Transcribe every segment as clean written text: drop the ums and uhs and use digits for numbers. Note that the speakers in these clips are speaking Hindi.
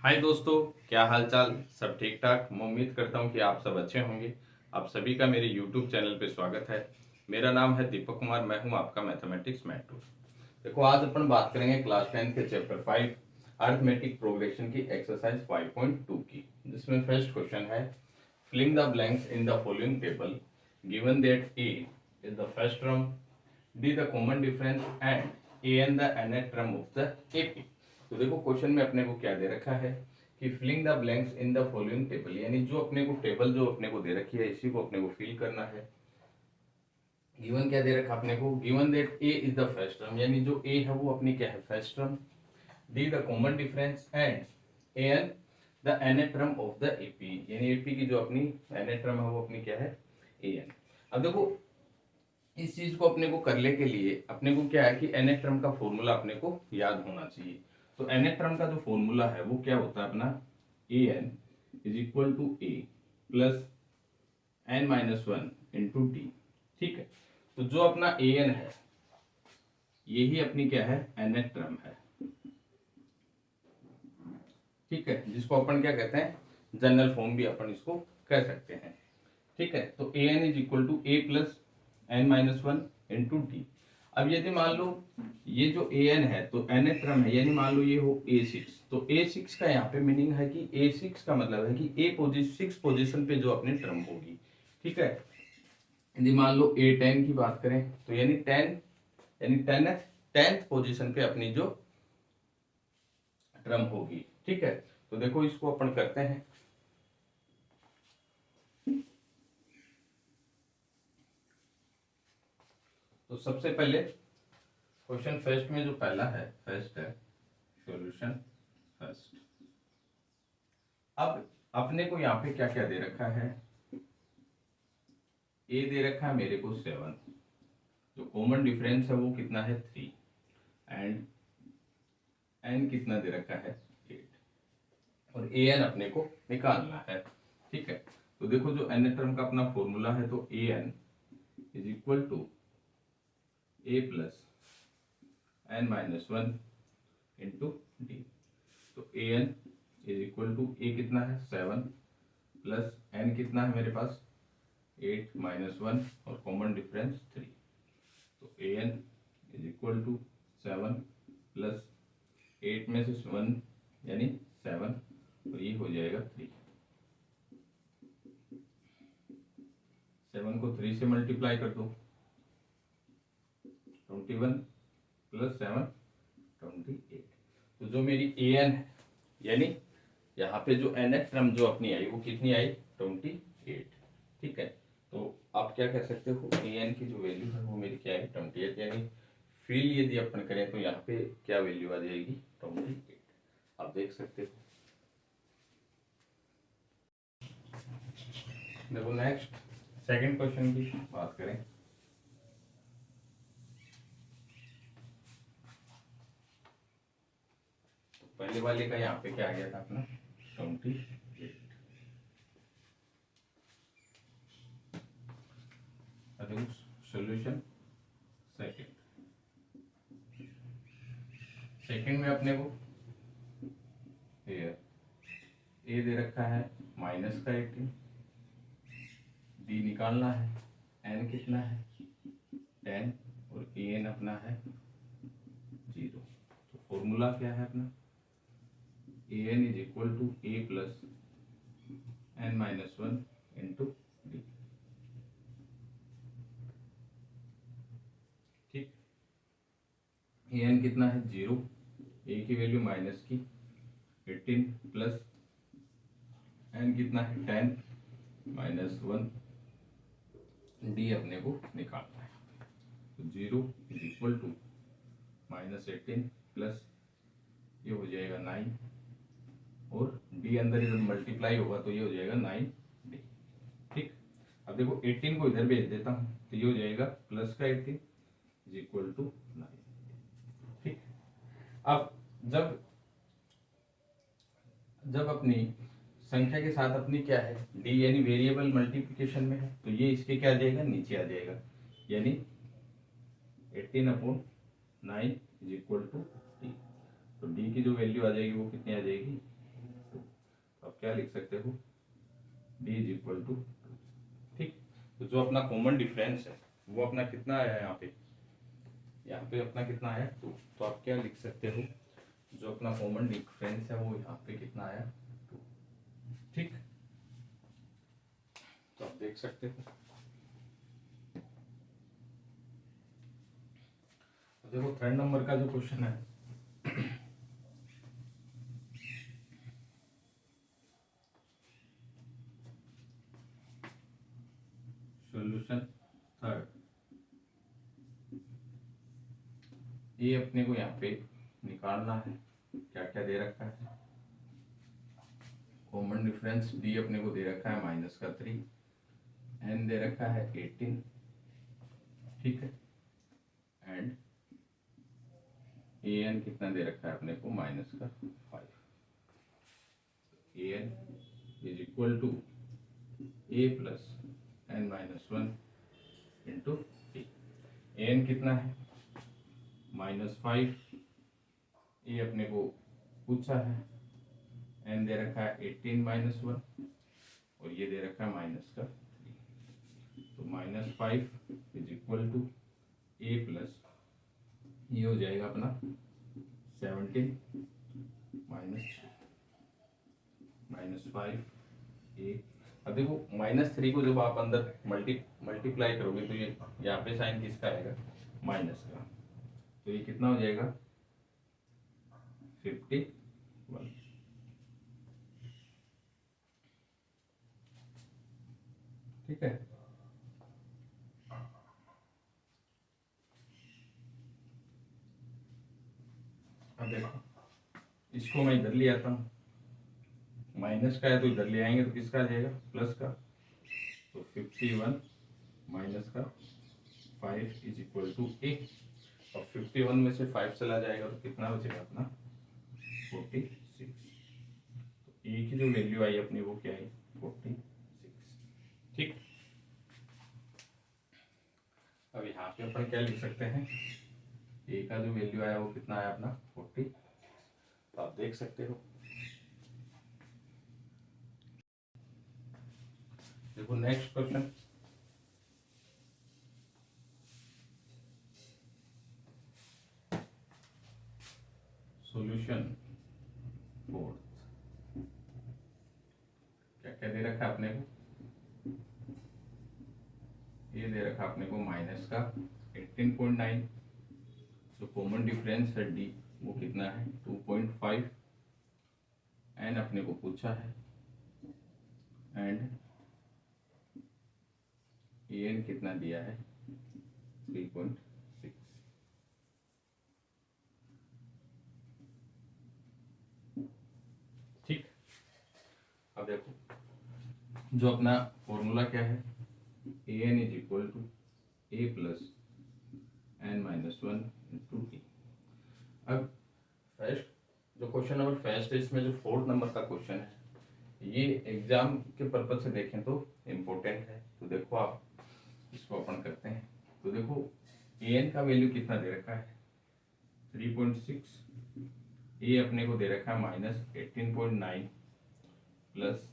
हाय दोस्तों, क्या हाल चाल। सब ठीक ठाक। मैं उम्मीद करता हूँ कि आप सब अच्छे होंगे। आप सभी का मेरे यूट्यूब चैनल पे स्वागत है। मेरा नाम है दीपक कुमार, मैं हूँ आपका मैथमेटिक्स मैथ्स। देखो, आज अपन बात करेंगे क्लास 10 के चैप्टर 5 अरिथमेटिक प्रोग्रेशन की एक्सरसाइज 5.2 की, जिसमें फर्स्ट क्वेश्चन है filling the blanks in the following table given that a is the first term, d the common difference and a n the nth term of the AP. तो देखो, क्वेश्चन में अपने को क्या दे रखा है कि filling the blanks in the following table, यानी जो अपने को टेबल जो अपने को दे रखी है इसी को अपने को फिल करना है। गिवन क्या दे रखा अपने को, given that a is the first term, यानी जो ए है वो अपनी क्या है, first term. D the common difference and a n the nth term of the AP, यानी एपी की जो अपनी nth टर्म है वो अपनी क्या है, ए एन। अब देखो, इस चीज को अपने को करने के लिए अपने को क्या है कि nth टर्म का फॉर्मूला अपने को याद होना चाहिए। तो nth टर्म का जो फॉर्मूला है वो क्या होता है अपना, A N is equal to A plus N minus one into D. ठीक है, तो जो अपना ए एन है यही अपनी क्या है, nth टर्म है। ठीक है, जिसको अपन क्या कहते हैं, जनरल फॉर्म भी अपन इसको कह सकते हैं। ठीक है, तो A N is equal to A plus N minus one into D. अब यदि मान लो ये जो ए एन है तो एन टर्म है, यानी मान लो ये हो ए सिक्स, तो ए सिक्स का यहाँ पे मीनिंग है कि ए सिक्स का मतलब है कि ए पोजिशन सिक्स पोजिशन पे जो अपनी टर्म होगी। ठीक है, यदि मान लो ए टेन की बात करें तो यानी टेन, यानी टेंथ पोजिशन पे अपनी जो टर्म होगी। ठीक है, तो देखो इसको अपन करते हैं। तो सबसे पहले क्वेश्चन फर्स्ट में जो पहला है, फर्स्ट है सॉल्यूशन फर्स्ट। अब अपने को यहाँ पे क्या क्या दे रखा है, ए दे रखा है मेरे को 7, जो कॉमन डिफरेंस है वो कितना है 3, एंड एन कितना दे रखा है 8, और ए एन अपने को निकालना है। ठीक है, तो देखो जो एन टर्म का अपना फॉर्मूला है तो A N is equal to A plus N minus one into D. तो A N is equal to A कितना है 7 प्लस एन कितना है मेरे पास 8 माइनस वन और कॉमन डिफरेंस 3। तो A N is equal to 7 plus 8 में से 1 यानी 7, और ये हो जाएगा 3। 7 को 3 से मल्टीप्लाई कर दो, 21 प्लस 7 28। तो जो मेरी ए एन है, यानी यहाँ पे जो एन एच टर्म जो अपनी आई वो कितनी आई 28। ठीक है, तो आप क्या कह सकते हो, ए एन की जो वैल्यू है वो मेरी क्या है 28, यानी फिल यदि अपन करें तो यहाँ पे क्या वैल्यू आ जाएगी 28। आप देख सकते हो। देखो नेक्स्ट सेकंड क्वेश्चन की बात करें। तो पहले वाले का यहाँ पे क्या आ गया था अपना 28। सॉल्यूशन सेकंड, सेकंड में अपने को ए दे रखा है माइनस का 18, डी निकालना है, एन कितना है 10, और ए एन अपना है 0। तो फॉर्मूला क्या है अपना, A N is equal to A plus N minus one into D. ठीक, ए एन कितना है 0, ए की वैल्यू माइनस की 18 प्लस एन कितना है 10 माइनस वन, डी अपने को निकालना है। तो 0 is equal to minus 18 plus ये हो जाएगा 9, और डी अंदर इधर मल्टीप्लाई होगा तो ये हो जाएगा 9 डी। ठीक, अब देखो 18 को इधर भेज देता हूँ तो ये हो जाएगा प्लस का 18 इज इक्वल टू 9। ठीक, अब जब जब अपनी संख्या के साथ अपनी क्या है डी, यानी वेरिएबल मल्टीप्लिकेशन में है, तो ये इसके क्या आ जाएगा, नीचे आ जाएगा, यानी 18/9 इज इक्वल टू डी। तो डी की जो वैल्यू आ जाएगी वो कितनी आ जाएगी क्या लिख सकते हो, d इज इक्वल टू 2। ठीक, तो जो अपना कॉमन डिफरेंस है वो अपना कितना आया है यहाँ पे अपना कितना आया 2। तो आप क्या लिख सकते हो, जो अपना कॉमन डिफरेंस है वो यहाँ पे कितना आया 2। ठीक, तो आप देख सकते हो। देखो थर्ड नंबर का जो क्वेश्चन है, सॉल्यूशन थर्ड, ये अपने को यहाँ पे निकालना है। क्या क्या दे रखा है, कॉमन डिफरेंस डी अपने को दे रखा है -3, एन दे रखा है 18, ठीक है, एंड ए एन कितना दे रखा है अपने को -5। A N is equal to A plus n-1 into T. A N कितना है -5, ये अपने को पूछा है, एन दे रखा है 18-1 और ये दे रखा है -3। तो -5 is equal to A plus ये हो जाएगा अपना 17 -5 ए। अब देखो -3 को जब आप अंदर मल्टीप्लाई करोगे तो ये यहाँ पे साइन किसका आएगा, माइनस का। तो ये कितना हो जाएगा 51। ठीक है, अब देखो इसको मैं इधर ले आता हूँ, माइनस का है तो इधर ले आएंगे तो किसका आ जाएगा, प्लस का। तो 51 माइनस का 5 इज इक्वल टू ए। और 51 में से 5 चला जाएगा तो कितना बचेगा अपना 46। तो ए की जो वैल्यू आई अपनी वो क्या आई 46। ठीक, अब यहाँ पे अपन क्या लिख सकते हैं, ए का जो वैल्यू आया वो कितना आया अपना 40। तो आप देख सकते हो। देखो नेक्स्ट क्वेश्चन, सॉल्यूशन फोर्थ। क्या क्या दे रखा है अपने को, ये दे रखा अपने को माइनस का 18.9, जो कॉमन डिफरेंस है डी वो कितना है 2.5, एन अपने को पूछा है, एंड ए एन कितना दिया है 3.6। ठीक, अब देखो जो अपना फॉर्मूला क्या है, A N is equal to A plus n-1 into T. अब फर्स्ट जो क्वेश्चन नंबर फर्स्ट है, इसमें जो फोर्थ नंबर का क्वेश्चन है ये एग्जाम के पर्पज से देखें तो इम्पोर्टेंट है। तो देखो आप इसको अपन करते हैं। तो देखो ए एन का वैल्यू कितना दे रखा है 3.6, ए अपने को दे रखा है -18.9 प्लस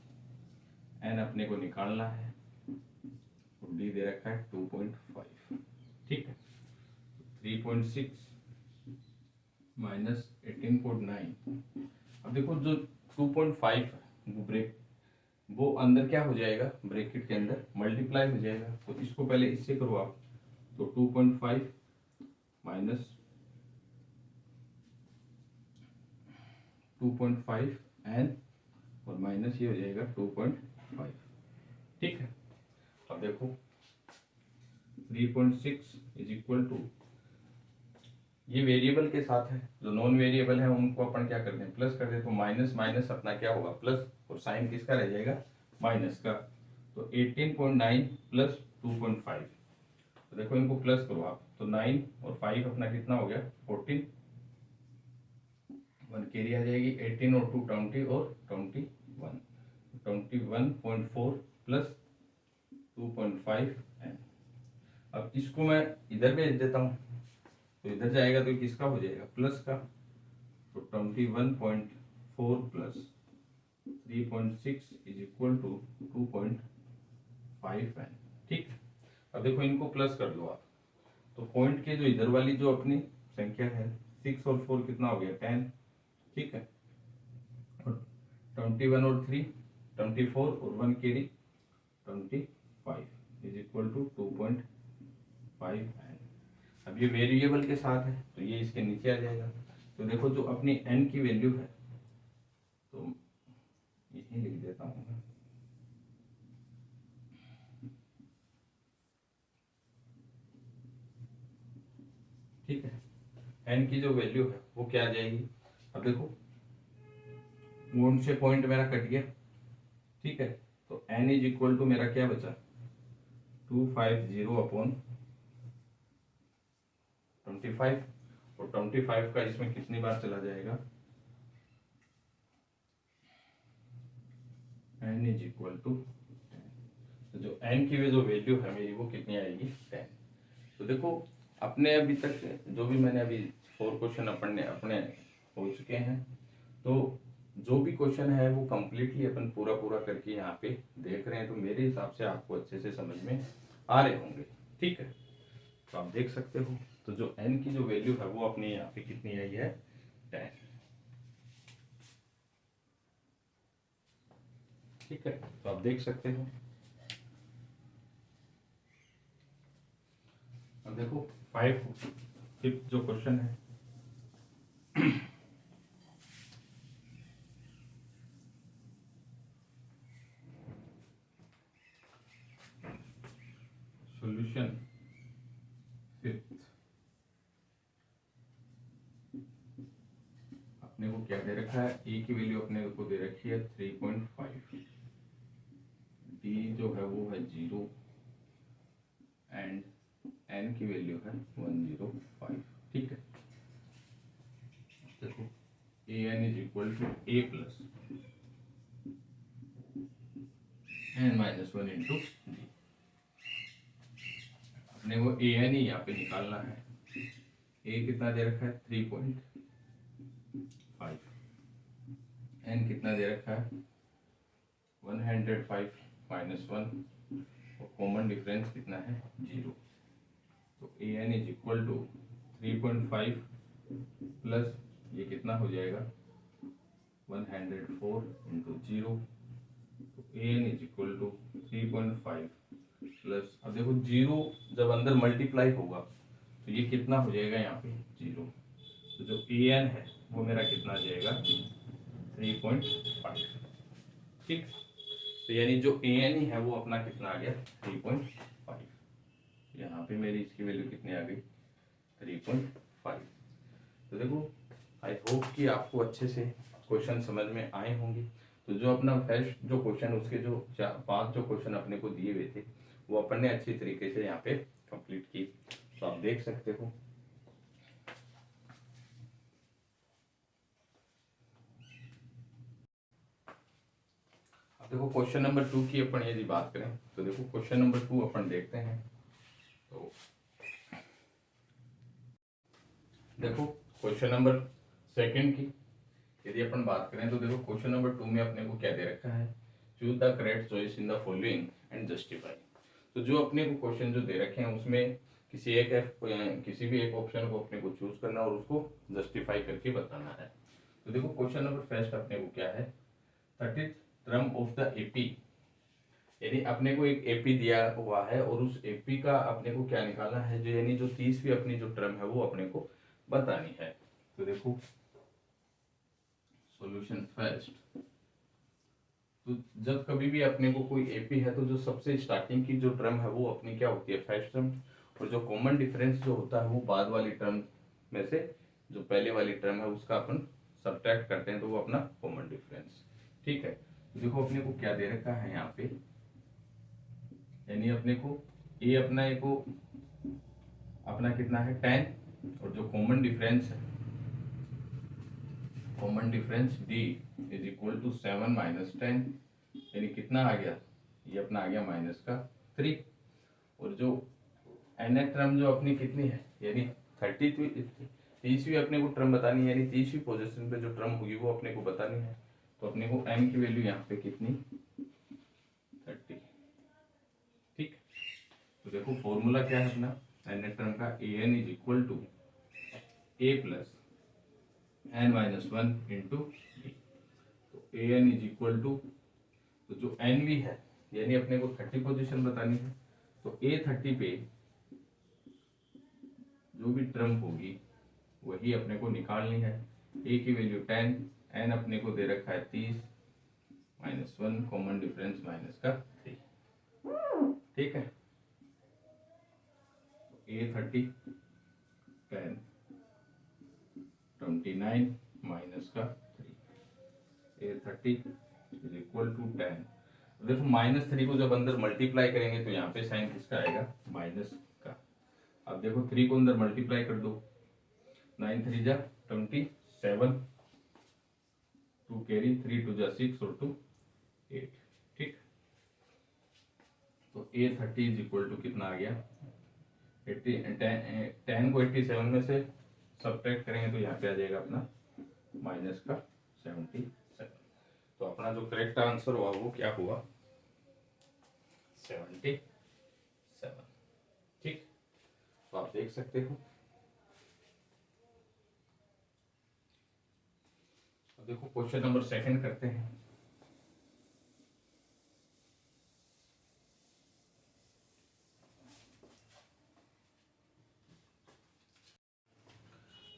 एन अपने को निकालना है, डी दे रखा है 2.5। ठीक है, 3.6 -18.9। अब देखो जो 2.5 है वो अंदर क्या हो जाएगा, ब्रैकेट के अंदर मल्टीप्लाई हो जाएगा। तो इसको पहले इससे करो आप, तो 2.5 माइनस 2.5 एन और माइनस ये हो जाएगा 2.5। ठीक है, अब देखो 3.6 इज इक्वल टू, ये वेरिएबल के साथ है, जो नॉन वेरिएबल है उनको अपन क्या करते हैं प्लस कर दें। तो माइनस माइनस अपना क्या होगा प्लस, और साइन किसका रह जाएगा माइनस का। तो 18.9 प्लस 2.5, तो देखो इनको प्लस करो आप, तो 9 और 5 अपना कितना हो गया 14, 1 कैरी आ जाएगी, 18 और 2 20 और 21, 21.4 प्लस 2.5 एन। अब इसको मैं इधर भेज देता हूँ, तो इधर जाएगा तो किसका हो जाएगा प्लस का। तो 21.4 plus 3.6 is equal to 2.5n। ठीक, अब देखो इनको प्लस कर दो आप, तो पॉइंट के जो इधर वाली जो अपनी संख्या है 6 और 4 कितना हो गया 10। ठीक है, और 21 और 3 24 और 1 केरी 25 इज इक्वल टू 2.5n। अब ये वेरिएबल के साथ है तो ये इसके नीचे आ जाएगा। तो देखो जो अपनी n की वैल्यू है, तो यही लिख देता हूँ मैं, ठीक है, n की जो वैल्यू है वो क्या आ जाएगी। अब देखो वन से पॉइंट मेरा कट गया, ठीक है, तो n इज इक्वल टू मेरा क्या बचा 250 अपॉन 25, और 25 का इसमें कितनी बार चला जाएगा, n इज इक्वल टू 10। तो जो n की जो वैल्यू है मेरी वो कितनी आएगी 10। तो देखो अपने अभी तक जो भी मैंने अभी 4 क्वेश्चन अपने हो चुके हैं, तो जो भी क्वेश्चन है वो कम्प्लीटली अपन पूरा पूरा करके यहाँ पे देख रहे हैं, तो मेरे हिसाब से आपको अच्छे से समझ में आ रहे होंगे। ठीक है, तो आप देख सकते हो, तो जो n की जो वैल्यू है वो अपनी यहाँ पे कितनी आई है 10। ठीक है, तो आप देख सकते हो। अब देखो 5th जो क्वेश्चन है, सॉल्यूशन 5th, अपने को क्या दे रखा है, ए की वैल्यू अपने को दे रखी है 3.5, डी जो है वो है 0 एंड एन की वैल्यू है 105। ठीक है, देखो A N is equal to A plus N minus 1 into D. अपने को ए एन ही यहाँ पे निकालना है। ए कितना दे रखा है 3.5, एन कितना दे रखा है 105 माइनस 1, और कॉमन डिफरेंस कितना है 0। तो A N is equal to 3.5 plus ये कितना हो जाएगा 104 इंटू 0। तो A N is equal to 3.5 plus, अब देखो 0 जब अंदर मल्टीप्लाई होगा तो ये कितना हो जाएगा यहाँ पे 0। तो जो ए एन है वो मेरा कितना आ जाएगा 3.5। ठीक, तो यानी जो ए एन ही है वो अपना कितना आ गया 3.5। यहाँ पे मेरी इसकी वैल्यू कितनी आ गई 3.5। तो देखो आई होप कि आपको अच्छे से क्वेश्चन समझ में आए होंगे। तो जो अपना फर्स्ट जो क्वेश्चन, उसके जो 5 जो क्वेश्चन अपने को दिए हुए थे वो अपन ने अच्छी तरीके से यहाँ पे कंप्लीट की, तो आप देख सकते हो। अब देखो क्वेश्चन नंबर 2 की अपन यदि बात करें तो देखो क्वेश्चन नंबर 2 अपन देखते हैं। तो देखो क्वेश्चन नंबर 2 की यदि अपन बात करें तो देखो क्वेश्चन नंबर 2 में अपने को क्या दे रखा है, choose the correct choice in the following and justify. तो जो अपने को क्वेश्चन जो दे रखे हैं उसमें किसी भी एक ऑप्शन को अपने को चूज करना और उसको जस्टिफाई करके बताना है। तो देखो क्वेश्चन नंबर फर्स्ट अपने को क्या है, 30th term of the AP, यानी अपने को एक एपी दिया हुआ है और उस एपी का अपने को क्या निकालना है, जो यानी जो 30वीं अपनी जो टर्म है वो अपने को बतानी है। तो देखो सॉल्यूशन फर्स्ट, तो जब कभी भी अपने को कोई एपी है तो जो सबसे स्टार्टिंग की जो टर्म है वो अपनी क्या होती है फर्स्ट टर्म, और जो कॉमन डिफरेंस जो होता है वो बाद वाली टर्म में से जो पहले वाली टर्म है उसका अपन सब्ट्रैक्ट करते हैं तो वो अपना कॉमन डिफरेंस। ठीक है, तो देखो अपने को क्या दे रखा है यहाँ पे, यानी अपने को ए अपना ए को अपना कितना है 10, और जो कॉमन डिफरेंस है common difference d is equal to 7 minus 10, यानी कितना आ गया, ये अपना आ गया माइनस का 3। और जो एन टर्म जो अपनी कितनी है, यानी 30वीं अपने को टर्म बतानी है, यानी 30वीं पोजीशन पे जो टर्म होगी वो अपने को बतानी है। तो अपने को n की वैल्यू यहाँ पे कितनी 30। ठीक, तो देखो फॉर्मूला क्या है अपना n टर्म का, A N is equal to A plus n minus one into D. तो A N is equal to, तो जो एन भी है यानी अपने को 30 पोजीशन बतानी है, तो ए 30 पे जो भी टर्म होगी वही अपने को निकालनी है। ए की वैल्यू 10, एन अपने को दे रखा है 30, minus one, common difference minus का 3। ठीक है, ए 30, 10, 29 माइनस का 3, ए 30 इज इक्वल टू 10। देखो -3 को जब अंदर मल्टीप्लाई करेंगे तो यहाँ पे साइन किसका आएगा, माइनस का। अब देखो 3 को अंदर मल्टीप्लाई कर दो, 9 3 जा 27, 2 कैरी, 3 2 जा 6 और 2 8। ठीक, तो ए 30 इज इक्वल टू कितना आ गया 10 को 87 में से सब्ट्रैक्ट करेंगे तो यहाँ पे आ जाएगा अपना माइनस का 77। तो अपना जो करेक्ट आंसर हुआ वो क्या हुआ 77। ठीक, तो आप देख सकते हो। अब देखो क्वेश्चन नंबर 2 करते हैं।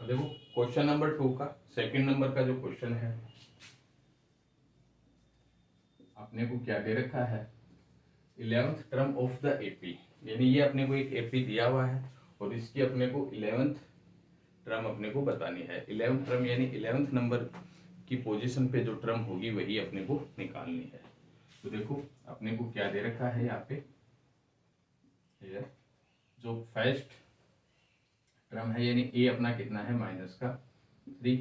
अब देखो क्वेश्चन नंबर 2 का 2 नंबर का जो क्वेश्चन है, अपने को क्या दे रखा है 11th term of the AP, यानी ये अपने को एक एपी दिया हुआ है और इसकी अपने को 11th टर्म अपने को बतानी है। 11th टर्म यानी 11th नंबर की पोजीशन पे जो टर्म होगी वही अपने को निकालनी है। तो देखो अपने को क्या दे रखा है यहाँ पे, जो फर्स्ट टर्म है यानी ए अपना कितना है माइनस का 3,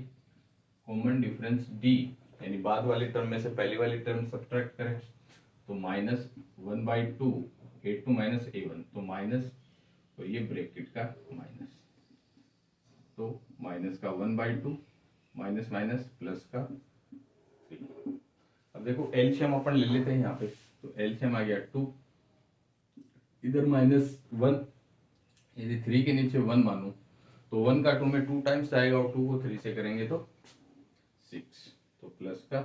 कॉमन डिफरेंस डी यानी बाद वाली टर्म में से पहली वाली टर्म सब्ट्रैक्ट करें तो -1/2, a2 माइनस a1, तो माइनस, तो ये ब्रैकेट का माइनस, तो माइनस का 1/2 माइनस माइनस प्लस का 3। अब देखो एलसीएम अपन ले लेते हैं यहाँ पे, तो एलसीएम आ गया 2, इधर -1, यदि 3 के नीचे 1 मानूं तो 1 का 2 में 2 टाइम्स आएगा और 2 को 3 से करेंगे तो 6, तो प्लस का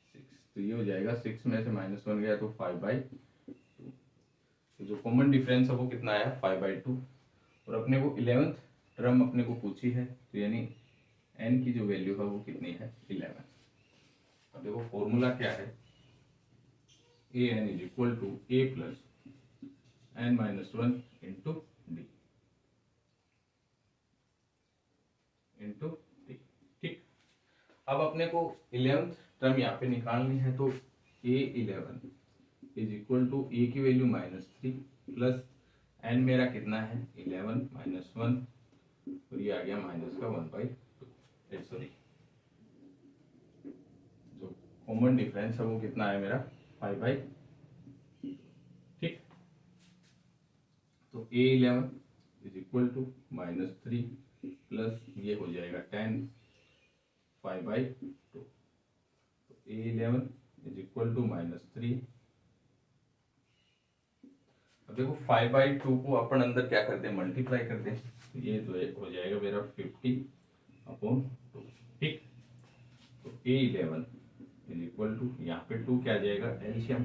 6, तो ये हो जाएगा 6 में से -1 गया तो 5/2। तो जो कॉमन डिफरेंस है वो कितना आया 5/2, और अपने को 11th टर्म अपने को पूछी है तो यानी n की जो वैल्यू है वो कितनी है 11। अब देखो फॉर्मूला क्या है, A N is equal to A plus n minus one into D into D. ठीक, अब अपने को 11th टर्म यहाँ पे निकालनी है, तो a11 इज इक्वल टू ए की वैल्यू -3 प्लस n मेरा कितना है 11 माइनस वन, और ये आ गया माइनस का 1/2। सॉरी, जो कॉमन डिफरेंस है वो कितना है मेरा 5/2। ठीक, तो a11 is equal to -3 plus ये हो जाएगा 10 5/2, तो a11 इज इक्वल टू -3। अब देखो 5/2 को अपन अंदर क्या कर दें मल्टीप्लाई कर दें, तो ये जो है हो जाएगा मेरा 50/2। ठीक, तो a11 इज इक्वल टू, यहाँ पे 2 क्या आ जाएगा एलसीएम,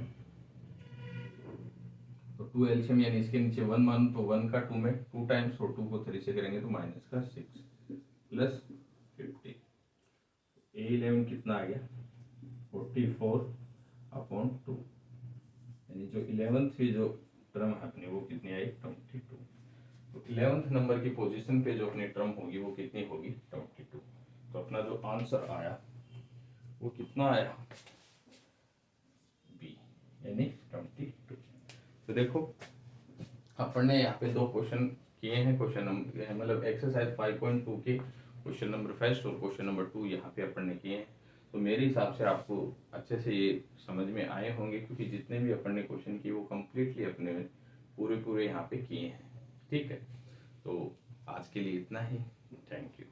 तो 2 एलसीएम यानी इसके नीचे 1 मान, तो 1 का 2 में 2 टाइम्स और 2 को 3 से करेंगे तो माइनस का 6 प्लस 50। a11 कितना आ गया 44/2, यानी जो 11th की जो टर्म अपनी वो कितनी आई 22। तो 11th नंबर की पोजीशन पे जो अपनी टर्म होगी वो कितनी होगी 22। तो अपना जो आंसर आया वो कितना आया बी यानी 22। तो देखो अपन ने यहाँ पे 2 क्वेश्चन किए हैं, क्वेश्चन नंबर मतलब एक्सरसाइज 5.2 के क्वेश्चन नंबर फर्स्ट और क्वेश्चन नंबर 2 यहाँ पे अपन ने किए हैं। तो मेरे हिसाब से आपको अच्छे से ये समझ में आए होंगे, क्योंकि जितने भी अपन ने क्वेश्चन किए वो कम्प्लीटली अपने पूरे यहाँ पे किए हैं। ठीक है, तो आज के लिए इतना ही, थैंक यू।